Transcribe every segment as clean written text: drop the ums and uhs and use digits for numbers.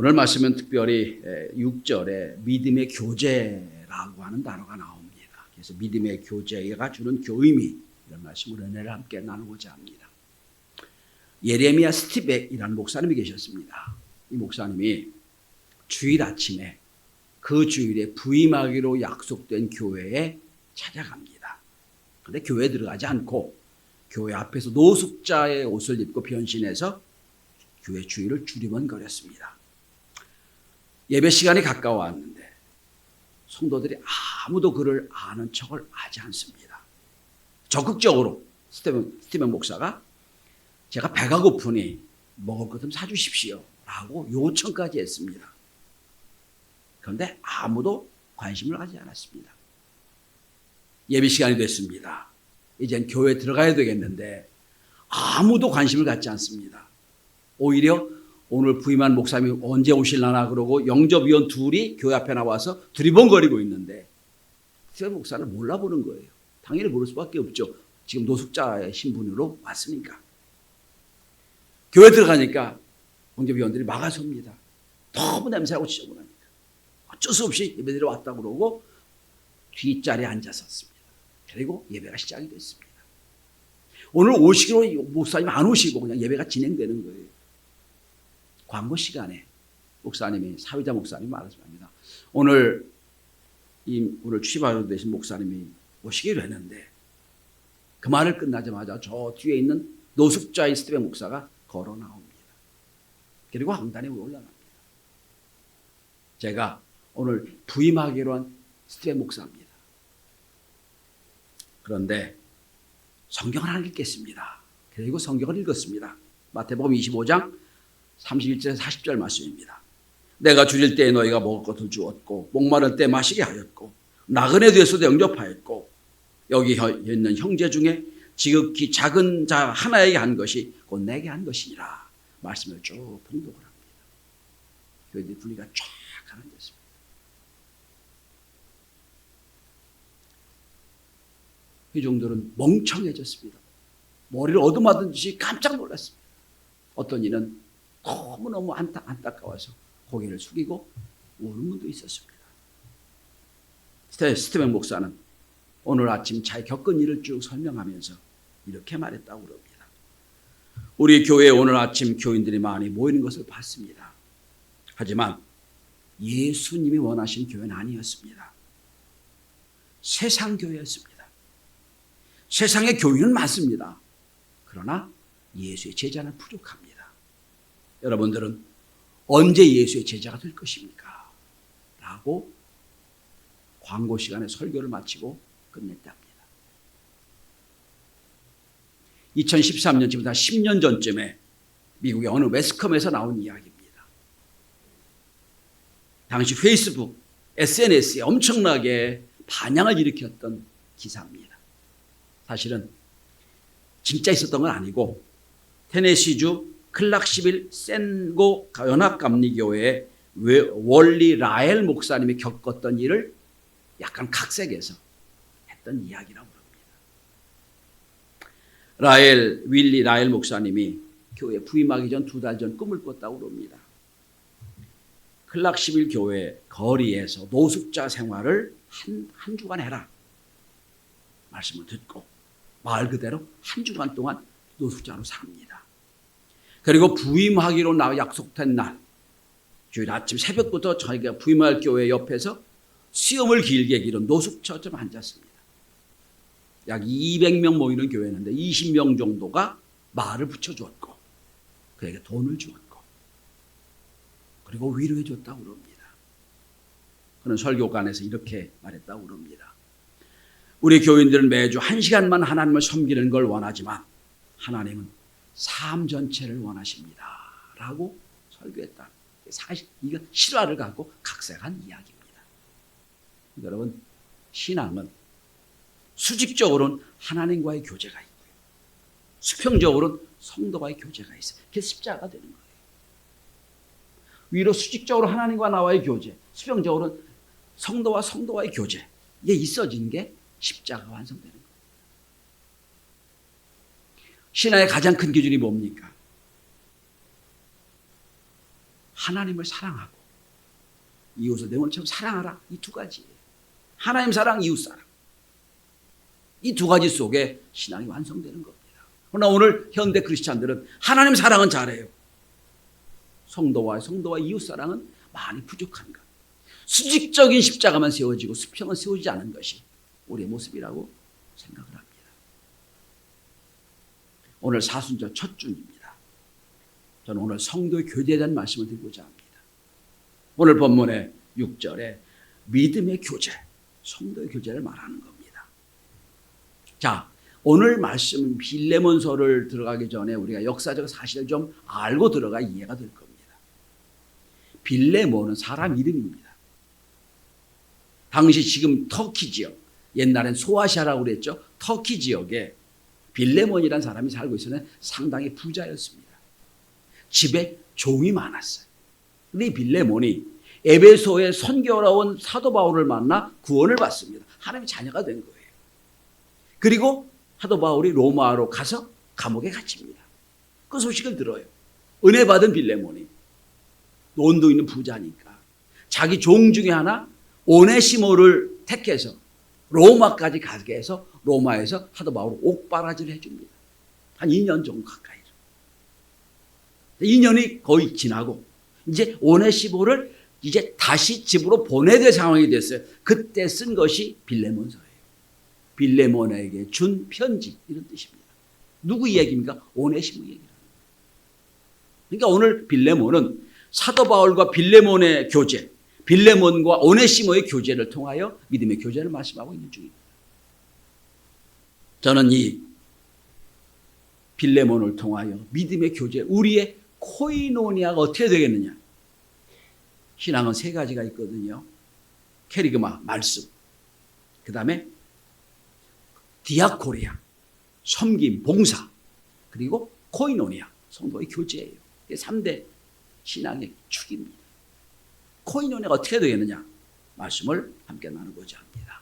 오늘 말씀은 특별히 6절에 믿음의 교제라고 하는 단어가 나옵니다. 그래서 믿음의 교제가 주는 교의미, 이런 말씀으로 은혜를 함께 나누고자 합니다. 예레미야 스티백이라는 목사님이 계셨습니다. 이 목사님이 주일 아침에 그 주일에 부임하기로 약속된 교회에 찾아갑니다. 그런데 교회에 들어가지 않고 교회 앞에서 노숙자의 옷을 입고 변신해서 교회 주일을 두리번거렸습니다. 예배 시간이 가까워왔는데 성도들이 아무도 그를 아는 척을 하지 않습니다. 적극적으로 스티븐 목사가 제가 배가 고프니 먹을 것 좀 사주십시오 라고 요청까지 했습니다. 그런데 아무도 관심을 가지지 않았습니다. 예배 시간이 됐습니다. 이젠 교회에 들어가야 되겠는데 아무도 관심을 갖지 않습니다. 오히려 오늘 부임한 목사님이 언제 오실라나 그러고 영접위원 둘이 교회 앞에 나와서 두리번거리고 있는데 스티븐 목사는 몰라보는 거예요. 당연히 모를 수밖에 없죠. 지금 노숙자의 신분으로 왔으니까. 교회 들어가니까 영접위원들이 막아섭니다. 너무 냄새나고 지저분하니까. 어쩔 수 없이 예배드리러 왔다고 그러고 뒷자리에 앉았었습니다. 그리고 예배가 시작이 됐습니다. 오늘 오시기로 목사님 안 오시고 그냥 예배가 진행되는 거예요. 광고 시간에 목사님이, 사위자 목사님이 말씀합니다. 오늘 취임하게 되신 목사님이 오시기로 했는데 그 말을 끝나자마자 저 뒤에 있는 노숙자의 스티븐 목사가 걸어 나옵니다. 그리고 강단에 올라갑니다. 제가 오늘 부임하기로 한 스티븐 목사입니다. 그런데 성경을 하나 읽겠습니다. 그리고 성경을 읽었습니다. 마태복음 25장 31절에서 40절 말씀입니다. 내가 줄일 때에 너희가 먹을 것을 주었고 목마를 때 마시게 하였고 나그네 되어서도 영접하였고 여기 있는 형제 중에 지극히 작은 자 하나에게 한 것이 곧 내게 한 것이니라. 말씀을 쭉 봉독을 합니다. 교회들이 분위기가 쫙 가라앉았습니다. 회종들은 멍청해졌습니다. 머리를 얻어맞은 듯이 깜짝 놀랐습니다. 어떤 이는 너무너무 안타까워서 고개를 숙이고 우는 분도 있었습니다. 스티븐 목사는 오늘 아침 자기 겪은 일을 쭉 설명하면서 이렇게 말했다고 그럽니다. 우리 교회에 오늘 아침 교인들이 많이 모이는 것을 봤습니다. 하지만 예수님이 원하신 교회는 아니었습니다. 세상 교회였습니다. 세상의 교인은 많습니다. 그러나 예수의 제자는 부족합니다. 여러분들은 언제 예수의 제자가 될 것입니까? 라고 광고 시간에 설교를 마치고 끝냈답니다. 2013년, 지금 다 10년 전쯤에 미국의 어느 매스컴에서 나온 이야기입니다. 당시 페이스북, SNS에 엄청나게 반향을 일으켰던 기사입니다. 사실은 진짜 있었던 건 아니고 테네시주 클락시빌 센고 연합감리교회의 월리 라엘 목사님이 겪었던 일을 약간 각색해서 했던 이야기라고 합니다. 윌리 라엘 목사님이 교회 부임하기 전 2달 전 꿈을 꿨다고 합니다. 클락시빌 교회 거리에서 노숙자 생활을 한 주간 해라. 말씀을 듣고 말 그대로 한 주간 동안 노숙자로 삽니다. 그리고 부임하기로 약속된 날, 주일 아침 새벽부터 저희가 부임할 교회 옆에서 수염을 길게 기른 노숙처럼 앉았습니다. 약 200명 모이는 교회였는데 20명 정도가 말을 붙여주었고 그에게 돈을 주었고 그리고 위로해 줬다고 그럽니다. 그는 설교관에서 이렇게 말했다고 그럽니다. 우리 교인들은 매주 1시간만 하나님을 섬기는 걸 원하지만 하나님은 삶 전체를 원하십니다. 라고 설교했다. 사실 이건 실화를 갖고 각색한 이야기입니다. 여러분, 신앙은 수직적으로는 하나님과의 교제가 있고요. 수평적으로는 성도와의 교제가 있어요. 그게 십자가가 되는 거예요. 위로 수직적으로 하나님과 나와의 교제, 수평적으로는 성도와의 교제. 이게 있어지는 게 십자가가 완성되는 거예요. 신앙의 가장 큰 기준이 뭡니까? 하나님을 사랑하고 이웃을 내 몸처럼 사랑하라. 이 두 가지. 하나님 사랑, 이웃 사랑. 이 두 가지 속에 신앙이 완성되는 겁니다. 그러나 오늘 현대 크리스찬들은 하나님 사랑은 잘해요. 성도와 이웃 사랑은 많이 부족한 것. 수직적인 십자가만 세워지고 수평은 세워지지 않은 것이 우리의 모습이라고 생각을 합니다. 오늘 사순절 첫 주입니다. 저는 오늘 성도의 교제에 대한 말씀을 드리고자 합니다. 오늘 본문의 6절에 믿음의 교제, 성도의 교제를 말하는 겁니다. 자, 오늘 말씀은 빌레몬서를 들어가기 전에 우리가 역사적 사실을 좀 알고 들어가 이해가 될 겁니다. 빌레몬은 사람 이름입니다. 당시 지금 터키 지역, 옛날엔 소아시아라고 그랬죠. 터키 지역에 빌레몬이라는 사람이 살고 있었는데 상당히 부자였습니다. 집에 종이 많았어요. 근데 이 빌레몬이 에베소에 선교하러 온 사도 바울을 만나 구원을 받습니다. 하나님의 자녀가 된 거예요. 그리고 사도 바울이 로마로 가서 감옥에 갇힙니다. 그 소식을 들어요. 은혜 받은 빌레몬이 돈도 있는 부자니까 자기 종 중에 하나 오네시모를 택해서 로마까지 가게 해서 로마에서 사도 바울을 옥바라지를 해줍니다. 한 2년 정도 가까이. 2년이 거의 지나고 이제 오네시모를 이제 다시 집으로 보내야 될 상황이 됐어요. 그때 쓴 것이 빌레몬서예요. 빌레몬에게 준 편지 이런 뜻입니다. 누구 이야기입니까? 오네시모 얘기입니다. 그러니까 오늘 빌레몬은 사도 바울과 빌레몬의 교제, 빌레몬과 오네시모의 교제를 통하여 믿음의 교제를 말씀하고 있는 중입니다. 저는 이 빌레몬을 통하여 믿음의 교제, 우리의 코이노니아가 어떻게 되겠느냐? 신앙은 세 가지가 있거든요. 캐리그마, 말씀. 그 다음에 디아코리아, 섬김, 봉사. 그리고 코이노니아, 성도의 교제예요. 이게 3대 신앙의 축입니다. 코이노니아가 어떻게 되겠느냐? 말씀을 함께 나누고자 합니다.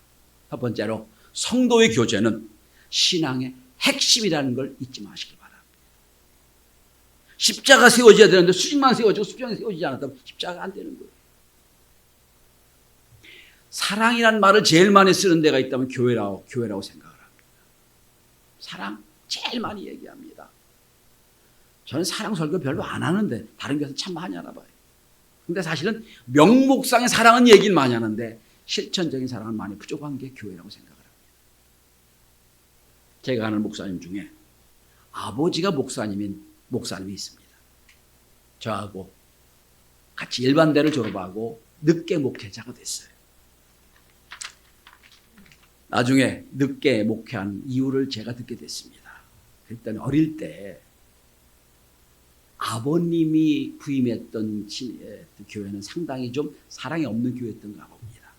첫 번째로 성도의 교제는 신앙의 핵심이라는 걸 잊지 마시기 바랍니다. 십자가 세워져야 되는데 수직만 세워지고 수평이 세워지지 않았다면 십자가가 안 되는 거예요. 사랑이라는 말을 제일 많이 쓰는 데가 있다면 교회라고 생각을 합니다. 사랑 제일 많이 얘기합니다. 저는 사랑 설교 별로 안 하는데 다른 교회에서 참 많이 하나 봐요. 근데 사실은 명목상의 사랑은 얘기는 많이 하는데 실천적인 사랑은 많이 부족한 게 교회라고 생각을 합니다. 제가 아는 목사님 중에 아버지가 목사님이 있습니다. 저하고 같이 일반대를 졸업하고 늦게 목회자가 됐어요. 나중에 늦게 목회한 이유를 제가 듣게 됐습니다. 그랬더니 어릴 때 아버님이 부임했던 교회는 상당히 좀 사랑이 없는 교회였던가 봅니다.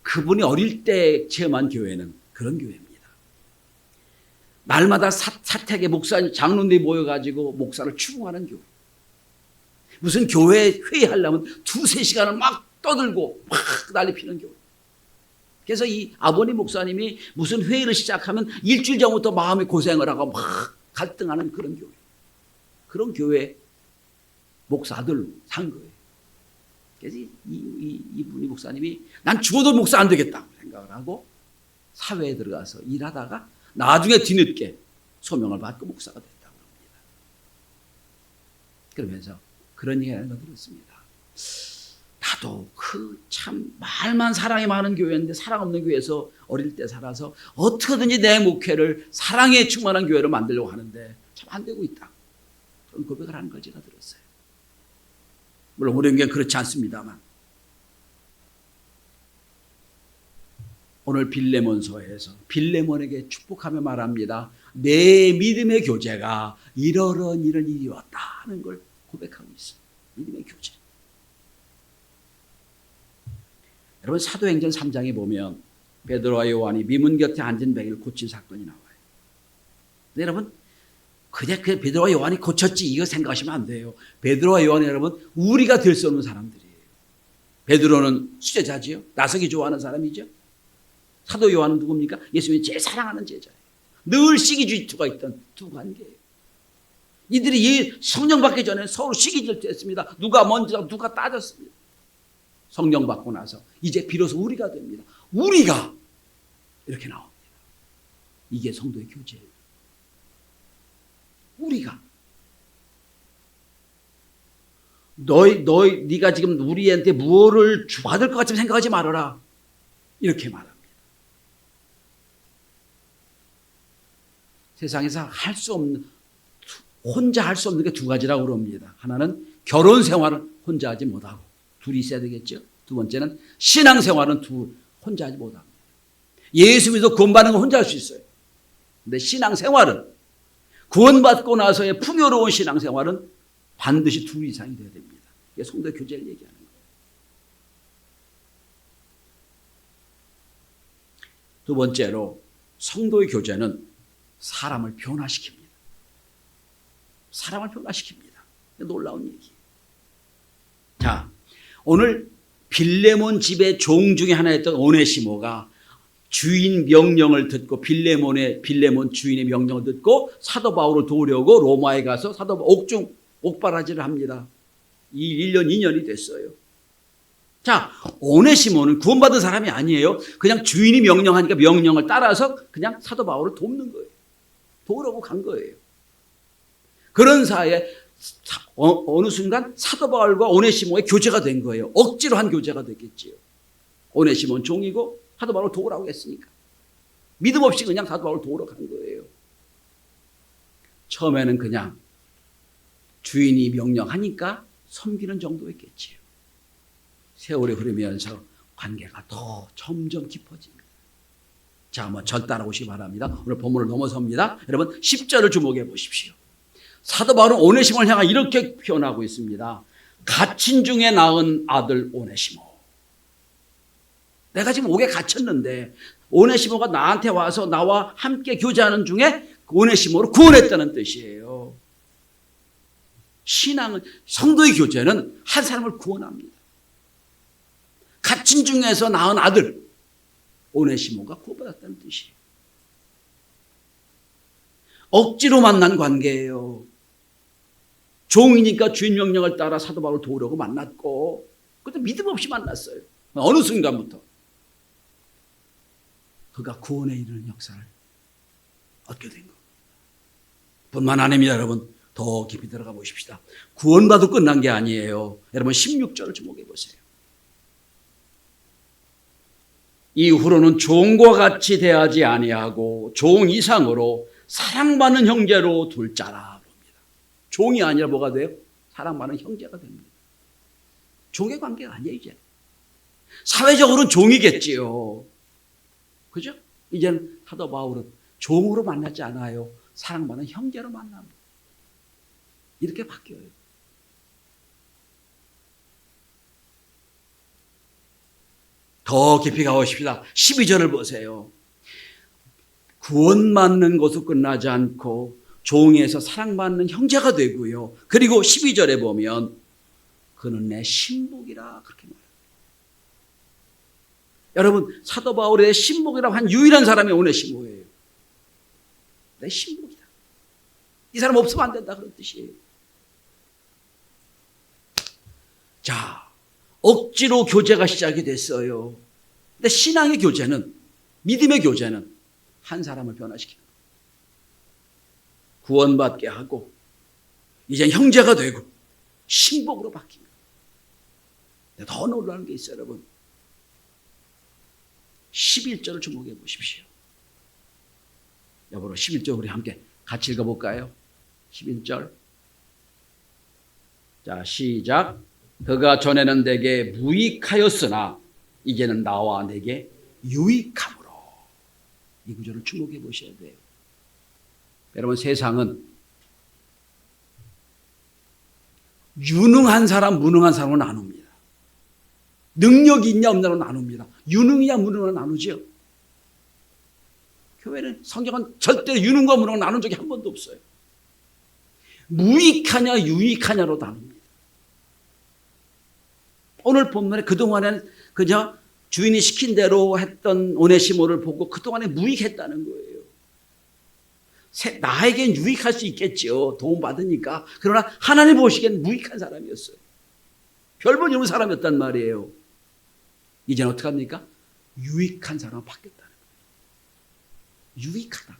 그분이 어릴 때 체험한 교회는 그런 교회입니다. 날마다 사택에 목사, 장로들이 모여가지고 목사를 추궁하는 교회. 무슨 교회 회의하려면 2-3시간을 막 떠들고 막 난리 피는 교회. 그래서 이 아버님 목사님이 무슨 회의를 시작하면 일주일 전부터 마음의 고생을 하고 막 갈등하는 그런 교회. 그런 교회 목사들 산 거예요. 그래서 이분이 목사님이 난 죽어도 목사 안 되겠다고 생각을 하고 사회에 들어가서 일하다가 나중에 뒤늦게 소명을 받고 목사가 됐다고 합니다. 그러면서 그런 얘기를 하는 거 들었습니다. 나도 그 참 말만 사랑이 많은 교회인데 사랑 없는 교회에서 어릴 때 살아서 어떻게든지 내 목회를 사랑에 충만한 교회로 만들려고 하는데 참 안 되고 있다. 그런 고백을 하는 걸 제가 들었어요. 물론 우리 교회는 그렇지 않습니다만 오늘 빌레몬서에서 빌레몬에게 축복하며 말합니다. 내 믿음의 교제가 이런 일이 왔다는 걸 고백하고 있어요. 믿음의 교제. 여러분 사도행전 3장에 보면 베드로와 요한이 미문 곁에 앉은 베개를 고친 사건이 나와요. 근데 여러분 그냥 베드로와 요한이 고쳤지 이거 생각하시면 안 돼요. 베드로와 요한이 여러분 우리가 될 수 없는 사람들이에요. 베드로는 수제자지요. 나서기 좋아하는 사람이죠. 사도 요한은 누굽니까? 예수님이 제일 사랑하는 제자예요. 늘 시기 질투가 있던 두 관계예요. 이들이 이 성령 받기 전에 서로 시기질투했습니다. 누가 먼저 누가 따졌습니다. 성령 받고 나서 이제 비로소 우리가 됩니다. 우리가 이렇게 나옵니다. 이게 성도의 교제예요. 우리가 네가 지금 우리한테 무엇을 받을 것 같으면 생각하지 말아라. 이렇게 말합니다. 세상에서 할 수 없는, 혼자 할 수 없는 게 두 가지라고 그럽니다. 하나는 결혼 생활은 혼자 하지 못하고 둘이 있어야 되겠죠. 두 번째는 신앙 생활은 혼자 하지 못합니다. 예수 믿어 구원받는 건 혼자 할 수 있어요. 근데 신앙 생활은 구원받고 나서의 풍요로운 신앙 생활은 반드시 둘 이상이 되어야 됩니다. 이게 성도의 교제를 얘기하는 거예요. 두 번째로 성도의 교제는 사람을 변화시킵니다. 사람을 변화시킵니다. 놀라운 얘기. 자, 오늘 빌레몬 집의 종 중에 하나였던 오네시모가 주인 명령을 듣고 빌레몬 주인의 명령을 듣고 사도 바울을 도우려고 로마에 가서 사도 옥바라지를 합니다. 이 1년 2년이 됐어요. 자, 오네시모는 구원받은 사람이 아니에요. 그냥 주인이 명령하니까 명령을 따라서 그냥 사도 바울을 돕는 거예요. 도우려고 간 거예요. 그런 사이에 어느 순간 사도 바울과 오네시모의 교제가 된 거예요. 억지로 한 교제가 됐겠지요. 오네시모는 종이고 사도 바울을 도우라고 했으니까. 믿음 없이 그냥 사도 바울을 도우러 간 거예요. 처음에는 그냥 주인이 명령하니까 섬기는 정도였겠지요. 세월이 흐르면서 관계가 더 점점 깊어집니다. 자, 한번 절 따라오시기 바랍니다. 오늘 본문을 넘어섭니다. 여러분 10절을 주목해 보십시오. 사도 바울은 오네시모를 향해 이렇게 표현하고 있습니다. 갇힌 중에 낳은 아들 오네시모. 내가 지금 옥에 갇혔는데 오네시모가 나한테 와서 나와 함께 교제하는 중에 오네시모를 구원했다는 뜻이에요. 신앙은, 성도의 교제는 한 사람을 구원합니다. 갇힌 중에서 낳은 아들 오네시모가 구원받았다는 뜻이에요. 억지로 만난 관계예요. 종이니까 주인 명령을 따라 사도 바울을 도우려고 만났고, 그것도 믿음 없이 만났어요. 어느 순간부터 그가 구원에 이르는 역사를 얻게 된 겁니다. 뿐만 아닙니다. 여러분, 더 깊이 들어가 보십시다. 구원받고 끝난 게 아니에요. 여러분 16절을 주목해 보세요. 이후로는 종과 같이 대하지 아니하고 종 이상으로 사랑받는 형제로 둘 자라 봅니다. 종이 아니라 뭐가 돼요? 사랑받는 형제가 됩니다. 종의 관계가 아니에요. 이제 사회적으로는 종이겠지요. 그죠? 이제는 사도 바울은 종으로 만나지 않아요. 사랑받는 형제로 만납니다. 이렇게 바뀌어요. 더 깊이 가보십시다. 12절을 보세요. 구원받는 것으로 끝나지 않고 종에서 사랑받는 형제가 되고요. 그리고 12절에 보면 그는 내 신복이라 그렇게 말해요. 여러분, 사도 바울의 신복이라고 한 유일한 사람이 오네시모예요. 내 신복이다. 이 사람 없으면 안 된다 그런 뜻이에요. 자, 억지로 교제가 시작이 됐어요. 근데 신앙의 교제는, 믿음의 교제는 한 사람을 변화시킵니다. 구원받게 하고 이제 형제가 되고 신복으로 바뀝니다. 더 놀라운 게 있어요, 여러분. 11절을 주목해 보십시오. 여보로 11절 우리 함께 같이 읽어볼까요? 11절. 자, 시작. 그가 전에는 내게 무익하였으나 이제는 나와 내게 유익함으로. 이 구절을 주목해 보셔야 돼요. 여러분, 세상은 유능한 사람, 무능한 사람으로 나눕니다. 능력이 있냐 없냐로 나눕니다. 유능이냐 무능으로 나누죠. 교회는, 성경은 절대 유능과 무능으로 나눈 적이 한 번도 없어요. 무익하냐 유익하냐로 나눕니다. 오늘 본문에 그동안엔 그저 주인이 시킨 대로 했던 오네시모를 보고 그동안에 무익했다는 거예요. 나에겐 유익할 수 있겠죠. 도움받으니까. 그러나 하나님 보시기엔 무익한 사람이었어요. 별 볼 일 없는 사람이었단 말이에요. 이제는 어떻게 합니까? 유익한 사람으로 바뀌었다는 거예요. 유익하다.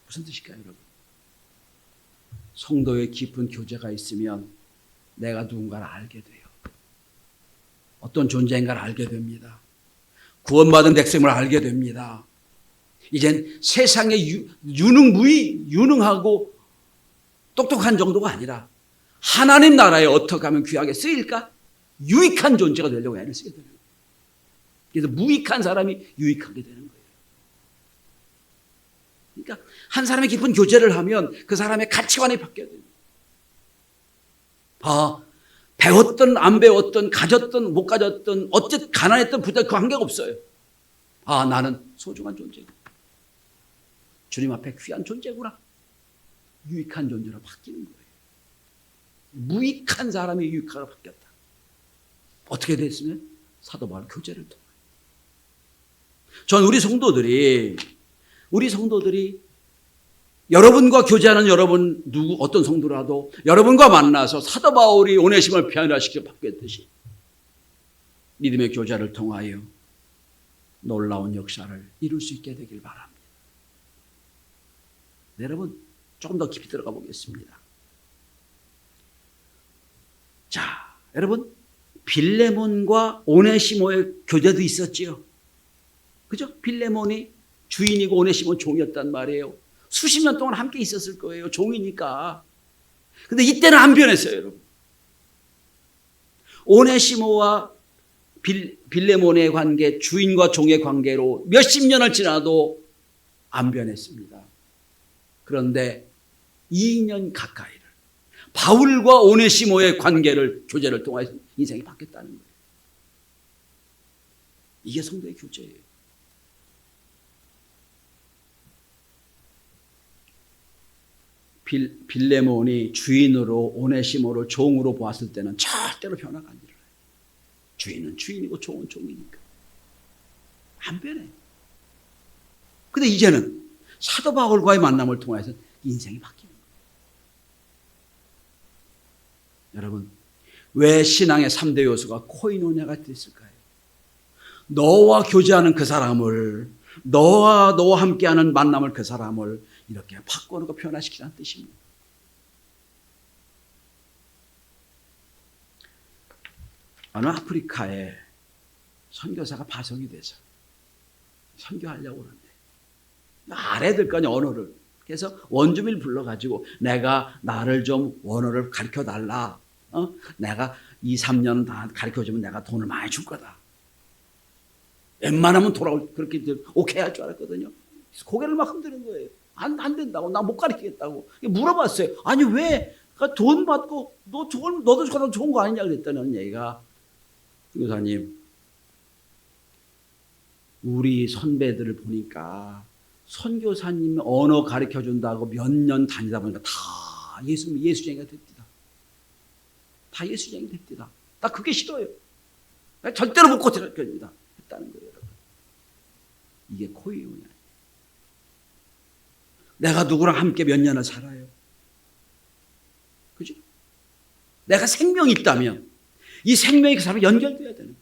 무슨 뜻일까요, 여러분? 성도의 깊은 교제가 있으면 내가 누군가를 알게 돼요. 어떤 존재인가를 알게 됩니다. 구원받은 백성을 알게 됩니다. 이젠 세상에 유능하고 똑똑한 정도가 아니라 하나님 나라에 어떻게 하면 귀하게 쓰일까? 유익한 존재가 되려고 애를 쓰게 되는 거예요. 그래서 무익한 사람이 유익하게 되는 거예요. 그러니까 한 사람의 깊은 교제를 하면 그 사람의 가치관이 바뀌어야 돼요. 배웠든 안 배웠든 가졌든 못 가졌든 어쨌든 가난했든 부자 그 관계가 없어요. 나는 소중한 존재고 주님 앞에 귀한 존재구나. 유익한 존재로 바뀌는 거예요. 무익한 사람이 유익하게 바뀌었다. 어떻게 됐으면? 사도 바울 교제를 통해. 전 우리 성도들이 여러분과 교제하는 여러분 어떤 성도라도 여러분과 만나서 사도 바울이 오네시모를 변화시켜 바뀌었듯이 믿음의 교제를 통하여 놀라운 역사를 이룰 수 있게 되길 바랍니다. 여러분 조금 더 깊이 들어가 보겠습니다. 자, 여러분 빌레몬과 오네시모의 교제도 있었지요. 그죠? 빌레몬이 주인이고 오네시모 종이었단 말이에요. 수십 년 동안 함께 있었을 거예요. 종이니까. 근데 이때는 안 변했어요, 여러분. 오네시모와 빌레몬의 관계, 주인과 종의 관계로 몇십 년을 지나도 안 변했습니다. 그런데 2년 가까이를 바울과 오네시모의 교제를 통해서 인생이 바뀌었다는 거예요. 이게 성도의 교제예요. 빌레몬이 주인으로 오네시모를 종으로 보았을 때는 절대로 변화가 안 일어나요. 주인은 주인이고 종은 종이니까. 안 변해. 근데 이제는 사도 바울과의 만남을 통해서 인생이 바뀌는 거예요. 여러분, 왜 신앙의 3대 요소가 코이노냐가 됐을까요? 너와 교제하는 그 사람을, 너와 함께하는 만남을 그 사람을 이렇게 바꿔놓고 변화시키라는 뜻입니다. 어느 아프리카에 선교사가 파송이 돼서 선교하려고 하는데 알아야 될 거 아니야, 언어를. 그래서 원주민을 불러가지고 나를 좀 원어를 가르쳐달라. 내가 2, 3년 다 가르쳐주면 내가 돈을 많이 줄 거다. 웬만하면 그렇게 오케이 할 줄 알았거든요. 고개를 막 흔드는 거예요. 안 된다고. 나 못 가르치겠다고. 물어봤어요. 아니, 왜? 돈 받고, 너도 좋은 거 아니냐 그랬더니 얘가, 교사님, 우리 선배들을 보니까 선교사님 언어 가르쳐 준다고 몇 년 다니다 보니까 다 예수쟁이가 됩니다. 다 예수쟁이 됩니다. 나 그게 싫어요. 절대로 못 고쳐줍니다. 했다는 거예요, 여러분. 이게 코이노냐. 내가 누구랑 함께 몇 년을 살아요. 그죠? 내가 생명이 있다면 이 생명이 그 사람이 연결돼야 되는 거예요.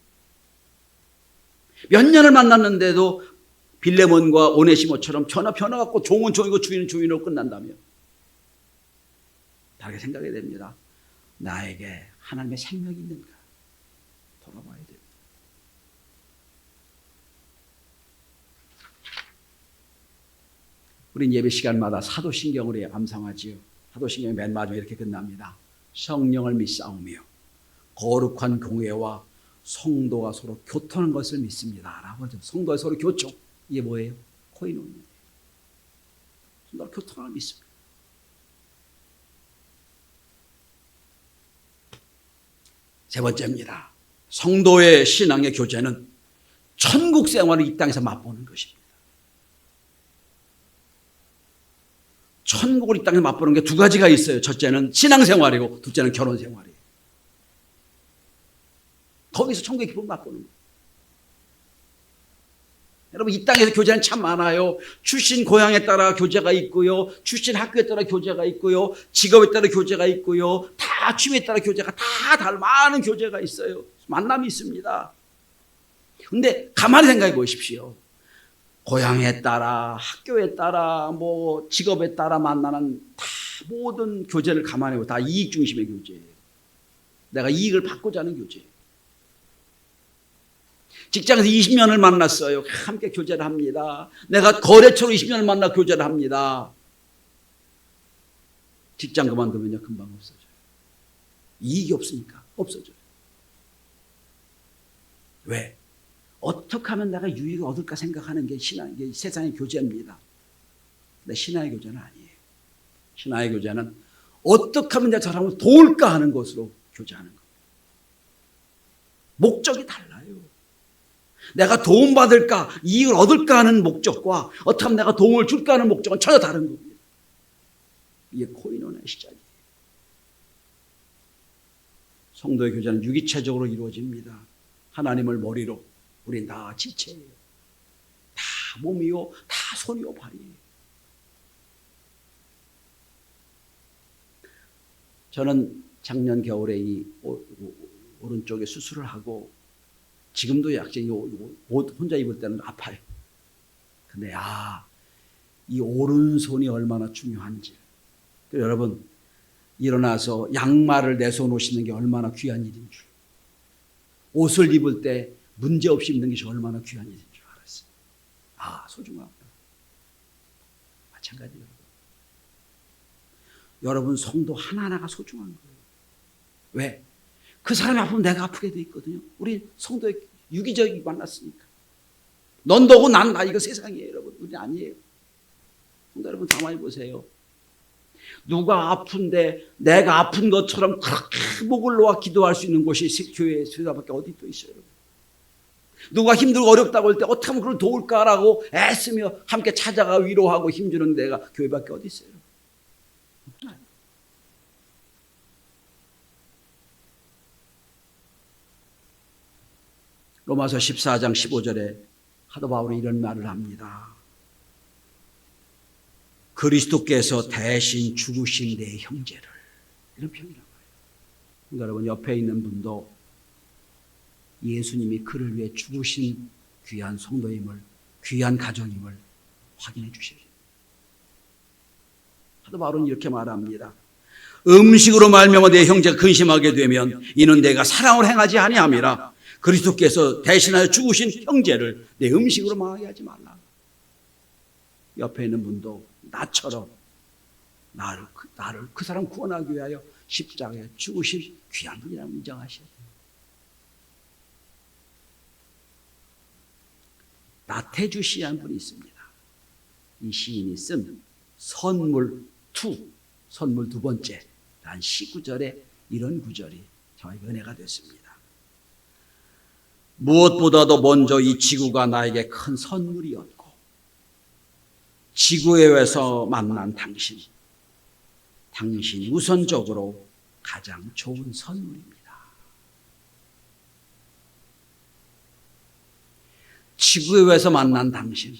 몇 년을 만났는데도 빌레몬과 오네시모처럼 변화갖고 종은 종이고 주인은 주인으로 끝난다면 다르게 생각해야 됩니다. 나에게 하나님의 생명이 있는가 돌아봐야 됩니다. 우린 예배 시간마다 사도신경을 암송하지요. 사도신경이 맨 마지막에 이렇게 끝납니다. 성령을 믿사오며 거룩한 공회와 성도가 서로 교통하는 것을 믿습니다. 라고 하죠. 성도가 서로 교통. 이게 뭐예요? 코이노니아예요. 성도가 교통하는 걸 믿습니다. 세 번째입니다. 성도의 신앙의 교제는 천국 생활을 이 땅에서 맛보는 것입니다. 천국을 이 땅에서 맛보는 게 두 가지가 있어요. 첫째는 신앙생활이고 둘째는 결혼생활이에요. 거기서 천국의 기쁨을 맛보는 거예요. 여러분, 이 땅에서 교제는 참 많아요. 출신 고향에 따라 교제가 있고요. 출신 학교에 따라 교제가 있고요. 직업에 따라 교제가 있고요. 다 취미에 따라 교제가 다 많은 교제가 있어요. 만남이 있습니다. 근데 가만히 생각해 보십시오. 고향에 따라, 학교에 따라, 뭐 직업에 따라 만나는 다 모든 교제를 가만히 보고 다 이익 중심의 교제예요. 내가 이익을 받고자 하는 교제예요. 직장에서 20년을 만났어요. 함께 교제를 합니다. 내가 거래처로 20년을 만나 교제를 합니다. 직장 그만두면요, 금방 없어져요. 이익이 없으니까 없어져요. 왜? 어떻게 하면 내가 유익을 얻을까 생각하는 게 세상의 교제입니다. 근데 신화의 교제는 아니에요. 신화의 교제는 어떻게 하면 내가 저 사람을 도울까 하는 것으로 교제하는 겁니다. 목적이 달라요. 내가 도움받을까, 이익을 얻을까 하는 목적과 어떻게 하면 내가 도움을 줄까 하는 목적은 전혀 다른 겁니다. 이게 코이노니아의 시작이에요. 성도의 교제는 유기체적으로 이루어집니다. 하나님을 머리로, 우린 다 지체예요. 다 몸이요, 다 손이요, 발이에요. 저는 작년 겨울에 이 오른쪽에 수술을 하고 지금도 약간 옷 혼자 입을 때는 아파요. 근데 이 오른손이 얼마나 중요한지. 여러분, 일어나서 양말을 내서 신는 게 얼마나 귀한 일인 줄. 옷을 입을 때 문제없이 입는 것이 얼마나 귀한 일인 줄 알았어요. 소중하구나. 마찬가지로 여러분 성도 하나하나가 소중한 거예요. 왜? 그 사람이 아프면 내가 아프게 돼 있거든요. 우리 성도의 유기적이 만났으니까. 넌 너고 난 나, 이거 세상이에요, 여러분. 우리 아니에요. 성도 여러분, 가만히 보세요. 누가 아픈데 내가 아픈 것처럼 그렇게 목을 놓아 기도할 수 있는 곳이 교회 수요자밖에 어디 또 있어요, 여러분. 누가 힘들고 어렵다고 할 때 어떻게 하면 그걸 도울까라고 애쓰며 함께 찾아가 위로하고 힘주는 데가 교회밖에 어디 있어요, 여러분. 로마서 14장 15절에 사도 바울이 이런 말을 합니다. 그리스도께서 대신 죽으신 내 형제를, 이런 표현이라고 해요. 그러니까 여러분, 옆에 있는 분도 예수님이 그를 위해 죽으신 귀한 성도임을, 귀한 가정임을 확인해 주셔야 됩니다. 사도 바울은 이렇게 말합니다. 음식으로 말미암아 내 형제가 근심하게 되면 이는 내가 사랑을 행하지 아니함이라. 그리스도께서 대신하여 죽으신 형제를 내 음식으로 망하게 하지 말라. 옆에 있는 분도 나처럼 나를 그 사람 구원하기 위하여 십자가에 죽으신 귀한 분이라고 인정하셔야 돼요. 나태주 시한 분이 있습니다. 이 시인이 쓴 선물 두 번째란 시구절에 이런 구절이 저에게 은혜가 됐습니다. 무엇보다도 먼저 이 지구가 나에게 큰 선물이었고 지구에서 만난 당신이 우선적으로 가장 좋은 선물입니다. 지구에서 만난 당신,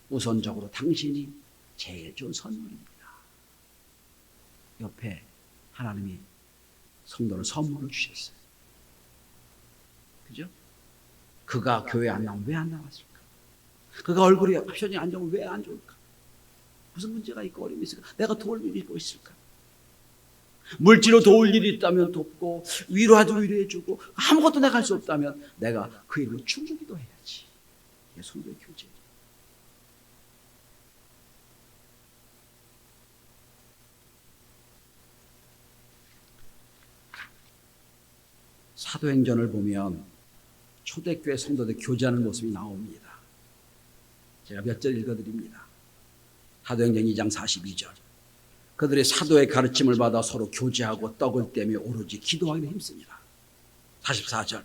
우선적으로 당신이 제일 좋은 선물입니다. 옆에 하나님이 성도를 선물로 주셨어요. 그죠? 그가 교회 안 나오면 왜 안 나왔을까? 그가 얼굴이 표정이 안 좋으면 왜 안 좋을까? 무슨 문제가 있고 어려움이 있을까? 내가 도울 일이 뭐 있을까? 물질로 도울 일이 있다면 돕고 위로하도 위로해주고 아무것도 내가 할 수 없다면 내가 그 일로 춤추기도 해야지. 이게 성도의 교제예요. 사도행전을 보면 초대교회 성도들 교제하는 모습이 나옵니다. 제가 몇 절 읽어드립니다. 사도행전 2장 42절. 그들의 사도의 가르침을 받아 서로 교제하고 떡을 떼며 오로지 기도하기를 힘씁니다. 44절.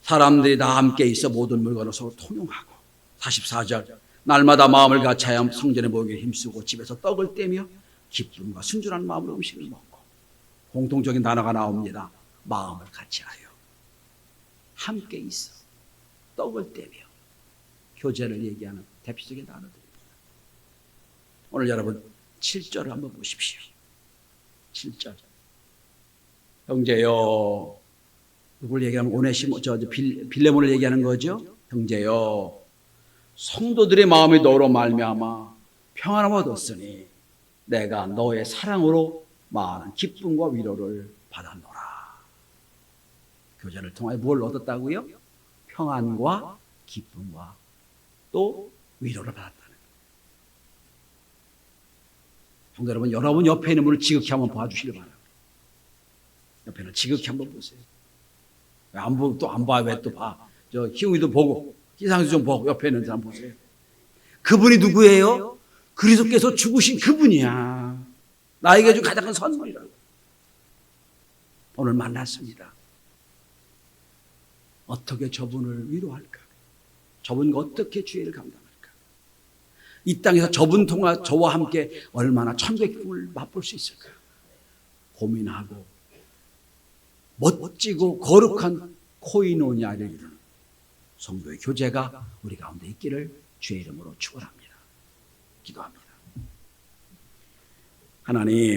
사람들이 다 함께 있어 모든 물건을 서로 통용하고. 44절. 날마다 마음을 같이하여 성전에 모이기를 힘쓰고 집에서 떡을 떼며 기쁨과 순전한 마음으로 음식을 먹고. 공통적인 단어가 나옵니다. 마음을 같이하여 함께 있어 떡을 떼며 교제를 얘기하는 대표적인 단어들입니다. 오늘 여러분 7절을 한번 보십시오. 7절. 형제여, 누굴 얘기하면 오네시모, 빌레몬을 얘기하는 거죠. 형제여, 성도들의 마음이 너로 말미암아 평안함을 얻었으니 내가 너의 사랑으로 많은 기쁨과 위로를 받았노라. 교제를 통하여 뭘 얻었다고요? 평안과 기쁨과 또 위로를 받았다는 거예요. 성도 여러분, 여러분 옆에 있는 분을 지극히 한번 봐주시길 바랍니다. 옆에는 지극히 한번 보세요. 왜 안 보고 또 안 봐? 왜 또 봐? 저 희웅이도 보고 희상도 좀 보고 옆에 있는 사람 보세요. 그분이 누구예요? 그리스도께서 죽으신 그분이야. 나에게 준 가장 큰 선물이라고. 오늘 만났습니다. 어떻게 저분을 위로할까? 저분과 어떻게 주의를 감당할까? 이 땅에서 저분 통하 저와 함께 얼마나 천국의 기쁨을 맛볼 수 있을까? 고민하고 멋지고 거룩한 코이노니아를 이루는 성도의 교제가 우리 가운데 있기를 주의 이름으로 축원합니다. 기도합니다. 하나님,